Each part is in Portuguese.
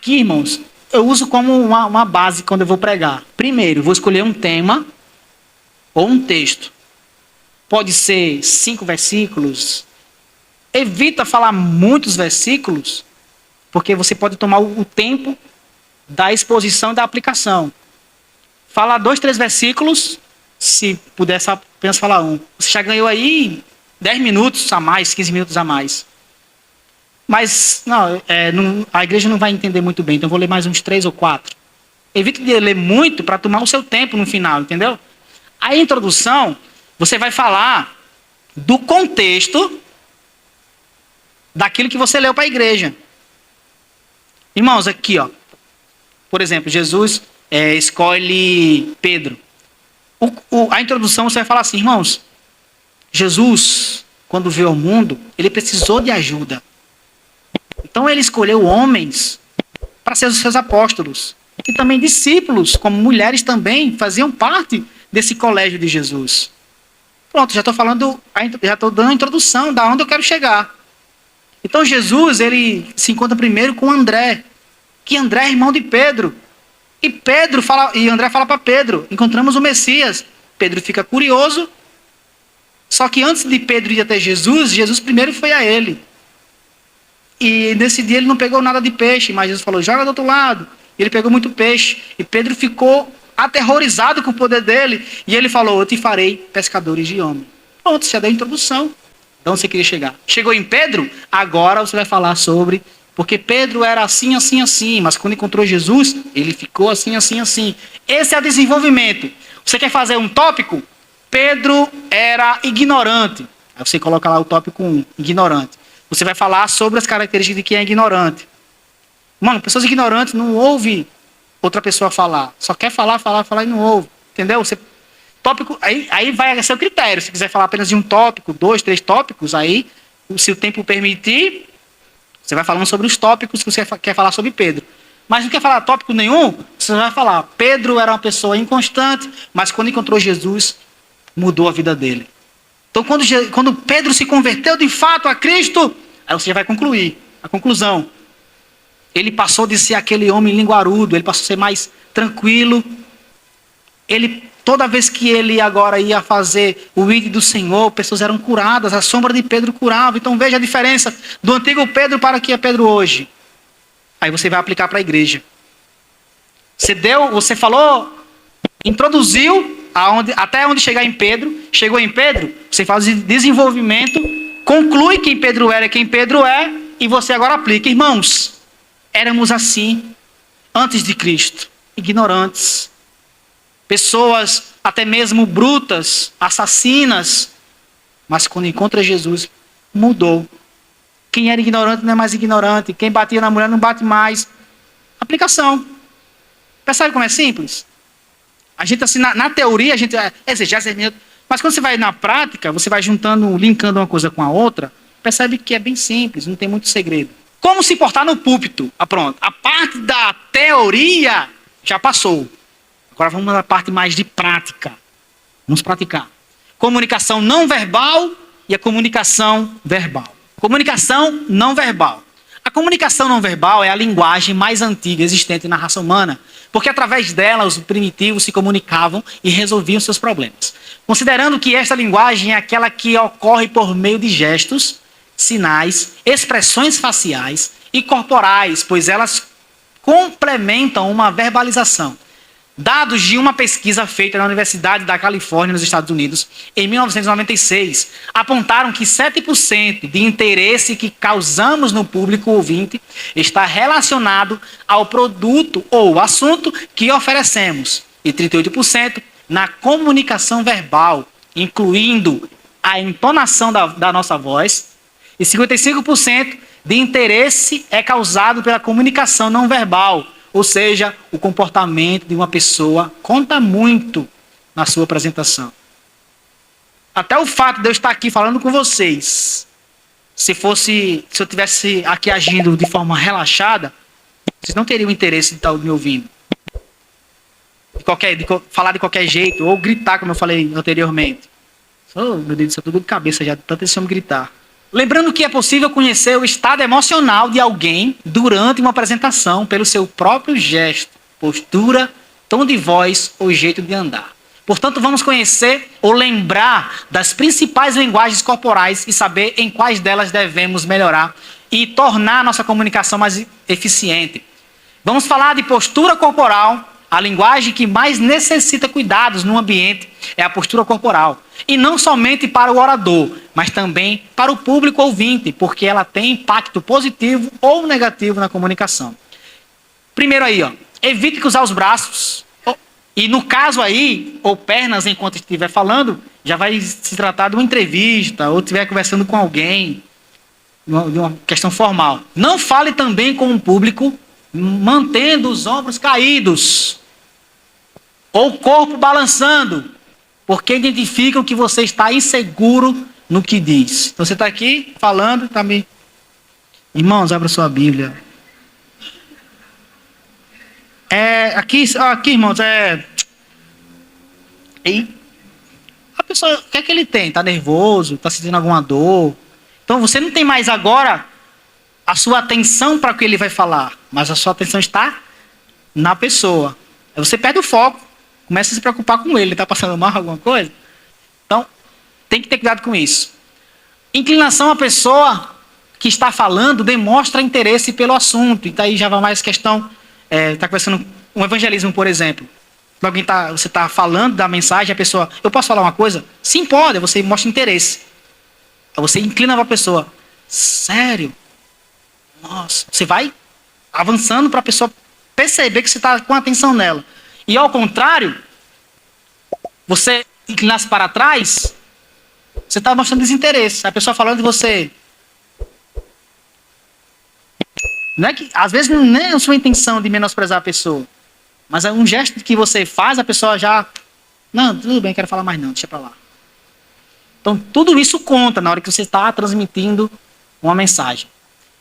Aqui, irmãos, eu uso como uma base quando eu vou pregar. Primeiro, vou escolher um tema ou um texto. Pode ser 5 versículos. Evita falar muitos versículos, porque você pode tomar o tempo da exposição e da aplicação. Falar 2, 3 versículos, se puder apenas falar um. Você já ganhou aí 10 minutos a mais, 15 minutos a mais. Mas a igreja não vai entender muito bem, então eu vou ler mais uns 3 ou 4. Evite de ler muito para tomar o seu tempo no final, entendeu? A introdução, você vai falar do contexto daquilo que você leu para a igreja. Irmãos, aqui, ó. Por exemplo, Jesus escolhe Pedro. A introdução você vai falar assim, irmãos, Jesus, quando veio ao mundo, ele precisou de ajuda. Então ele escolheu homens para ser os seus apóstolos. E também discípulos, como mulheres também, faziam parte desse colégio de Jesus. Pronto, já estou dando a introdução da onde eu quero chegar. Então Jesus, ele se encontra primeiro com André, que André é irmão de Pedro. E André fala para Pedro, encontramos o Messias. Pedro fica curioso, só que antes de Pedro ir até Jesus, Jesus primeiro foi a ele. E nesse dia ele não pegou nada de peixe, mas Jesus falou, joga do outro lado. E ele pegou muito peixe. E Pedro ficou aterrorizado com o poder dele. E ele falou, eu te farei pescadores de homens. Pronto, você já deu a introdução. De onde você queria chegar? Chegou em Pedro? Agora você vai falar sobre... Porque Pedro era assim, assim, assim. Mas quando encontrou Jesus, ele ficou assim, assim, assim. Esse é o desenvolvimento. Você quer fazer um tópico? Pedro era ignorante. Aí você coloca lá o tópico 1, ignorante. Você vai falar sobre as características de quem é ignorante. Mano, pessoas ignorantes não ouvem outra pessoa falar. Só quer falar e não ouve. Entendeu? Tópico, aí vai ser o critério. Se quiser falar apenas de um tópico, 2, 3 tópicos, aí, se o tempo permitir, você vai falando sobre os tópicos que você quer falar sobre Pedro. Mas não quer falar tópico nenhum, você vai falar, Pedro era uma pessoa inconstante, mas quando encontrou Jesus, mudou a vida dele. Então, quando Pedro se converteu de fato a Cristo, aí você já vai concluir. A conclusão. Ele passou de ser aquele homem linguarudo, ele passou a ser mais tranquilo. Toda vez que ele agora ia fazer o ID do Senhor, pessoas eram curadas, a sombra de Pedro curava. Então veja a diferença do antigo Pedro para o que é Pedro hoje. Aí você vai aplicar para a igreja. Você falou, introduziu até onde chegar em Pedro. Chegou em Pedro, você faz o desenvolvimento, conclui quem Pedro era e quem Pedro é, e você agora aplica. Irmãos, éramos assim antes de Cristo, ignorantes, pessoas até mesmo brutas, assassinas, mas quando encontra Jesus, mudou. Quem era ignorante não é mais ignorante, quem batia na mulher não bate mais. Aplicação. Percebe como é simples? A gente, assim, na teoria, a gente exegese, mas quando você vai na prática, você vai juntando, linkando uma coisa com a outra, percebe que é bem simples, não tem muito segredo. Como se portar no púlpito? Pronto. A parte da teoria já passou. Agora vamos na parte mais de prática. Vamos praticar. Comunicação não verbal e a comunicação verbal. Comunicação não verbal. A comunicação não verbal é a linguagem mais antiga existente na raça humana, porque através dela os primitivos se comunicavam e resolviam seus problemas. Considerando que esta linguagem é aquela que ocorre por meio de gestos, sinais, expressões faciais e corporais, pois elas complementam uma verbalização. Dados de uma pesquisa feita na Universidade da Califórnia, nos Estados Unidos, em 1996, apontaram que 7% de interesse que causamos no público ouvinte está relacionado ao produto ou assunto que oferecemos, e 38% na comunicação verbal, incluindo a entonação da nossa voz, e 55% de interesse é causado pela comunicação não verbal. Ou seja, o comportamento de uma pessoa conta muito na sua apresentação. Até o fato de eu estar aqui falando com vocês, se eu tivesse aqui agindo de forma relaxada, vocês não teriam interesse de estar me ouvindo. Falar de qualquer jeito, ou gritar, como eu falei anteriormente. Oh, meu Deus do céu, tô de cabeça já, tanto esse homem gritar. Lembrando que é possível conhecer o estado emocional de alguém durante uma apresentação pelo seu próprio gesto, postura, tom de voz ou jeito de andar. Portanto, vamos conhecer ou lembrar das principais linguagens corporais e saber em quais delas devemos melhorar e tornar a nossa comunicação mais eficiente. Vamos falar de postura corporal. A linguagem que mais necessita cuidados no ambiente é a postura corporal. E não somente para o orador, mas também para o público ouvinte, porque ela tem impacto positivo ou negativo na comunicação. Primeiro aí, evite cruzar os braços. E no caso aí, ou pernas enquanto estiver falando, já vai se tratar de uma entrevista, ou estiver conversando com alguém, de uma questão formal. Não fale também com o público mantendo os ombros caídos, ou o corpo balançando, porque identificam que você está inseguro no que diz. Então você está aqui falando também. Irmãos, abra sua Bíblia. Aqui, irmãos, E a pessoa, o que é que ele tem? Está nervoso? Está sentindo alguma dor? Então você não tem mais agora a sua atenção para o que ele vai falar, mas a sua atenção está na pessoa. Aí você perde o foco, começa a se preocupar com ele está passando mal alguma coisa. Então, tem que ter cuidado com isso. Inclinação à pessoa que está falando demonstra interesse pelo assunto. E daí já vai mais questão, está conversando um evangelismo, por exemplo. Alguém você está falando da mensagem, a pessoa, eu posso falar uma coisa? Sim, pode, você mostra interesse. Aí você inclina para a pessoa. Sério? Nossa, você vai avançando para a pessoa perceber que você está com atenção nela. E ao contrário, você inclinar-se para trás, você está mostrando desinteresse. A pessoa falando de você. Não é que, às vezes não é a sua intenção de menosprezar a pessoa, mas é um gesto que você faz, a pessoa já... Não, tudo bem, quero falar mais não, deixa para lá. Então tudo isso conta na hora que você está transmitindo uma mensagem.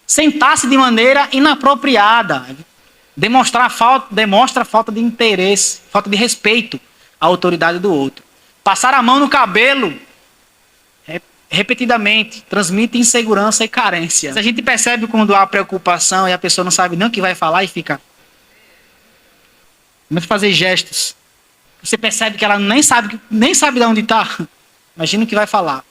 Sentar-se de maneira inapropriada demonstra falta de interesse, falta de respeito à autoridade do outro. Passar a mão no cabelo repetidamente transmite insegurança e carência. A gente percebe quando há preocupação e a pessoa não sabe nem o que vai falar e fica... Começa a fazer gestos. Você percebe que ela nem sabe de onde está. Imagina o que vai falar.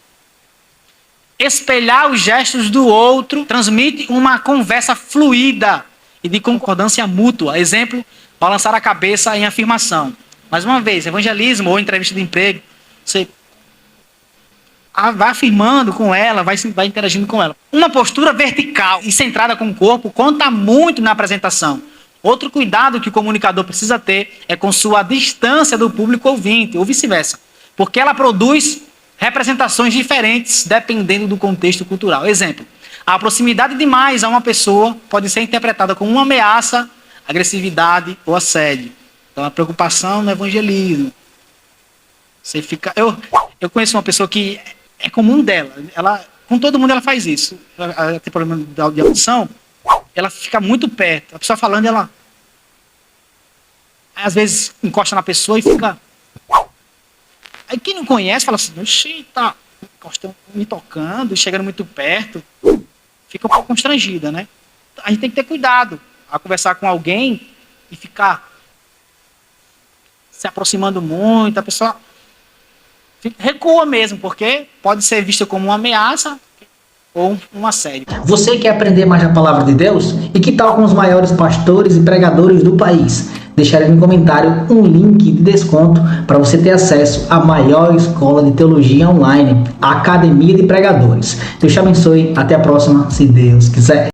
Espelhar os gestos do outro transmite uma conversa fluida e de concordância mútua. Exemplo, balançar a cabeça em afirmação. Mais uma vez, evangelismo ou entrevista de emprego, você vai afirmando com ela, vai interagindo com ela. Uma postura vertical e centrada com o corpo conta muito na apresentação. Outro cuidado que o comunicador precisa ter é com sua distância do público ouvinte, ou vice-versa, porque ela produz representações diferentes dependendo do contexto cultural. Exemplo, a proximidade demais a uma pessoa pode ser interpretada como uma ameaça, agressividade ou assédio. Então a preocupação no evangelismo. Você fica... Eu conheço uma pessoa que é comum dela, com todo mundo ela faz isso. Ela tem problema de audição, ela fica muito perto. A pessoa falando, ela às vezes encosta na pessoa e fica... Aí quem não conhece fala assim, oxi, tá me tocando, chegando muito perto. Fica um pouco constrangida, né? A gente tem que ter cuidado a conversar com alguém e ficar se aproximando muito. A pessoa recua mesmo, porque pode ser vista como uma ameaça ou um assédio. Você quer aprender mais da palavra de Deus? E que tal com os maiores pastores e pregadores do país? Deixarei no comentário um link de desconto para você ter acesso à maior escola de teologia online, a Academia de Pregadores. Deus te abençoe, até a próxima, se Deus quiser.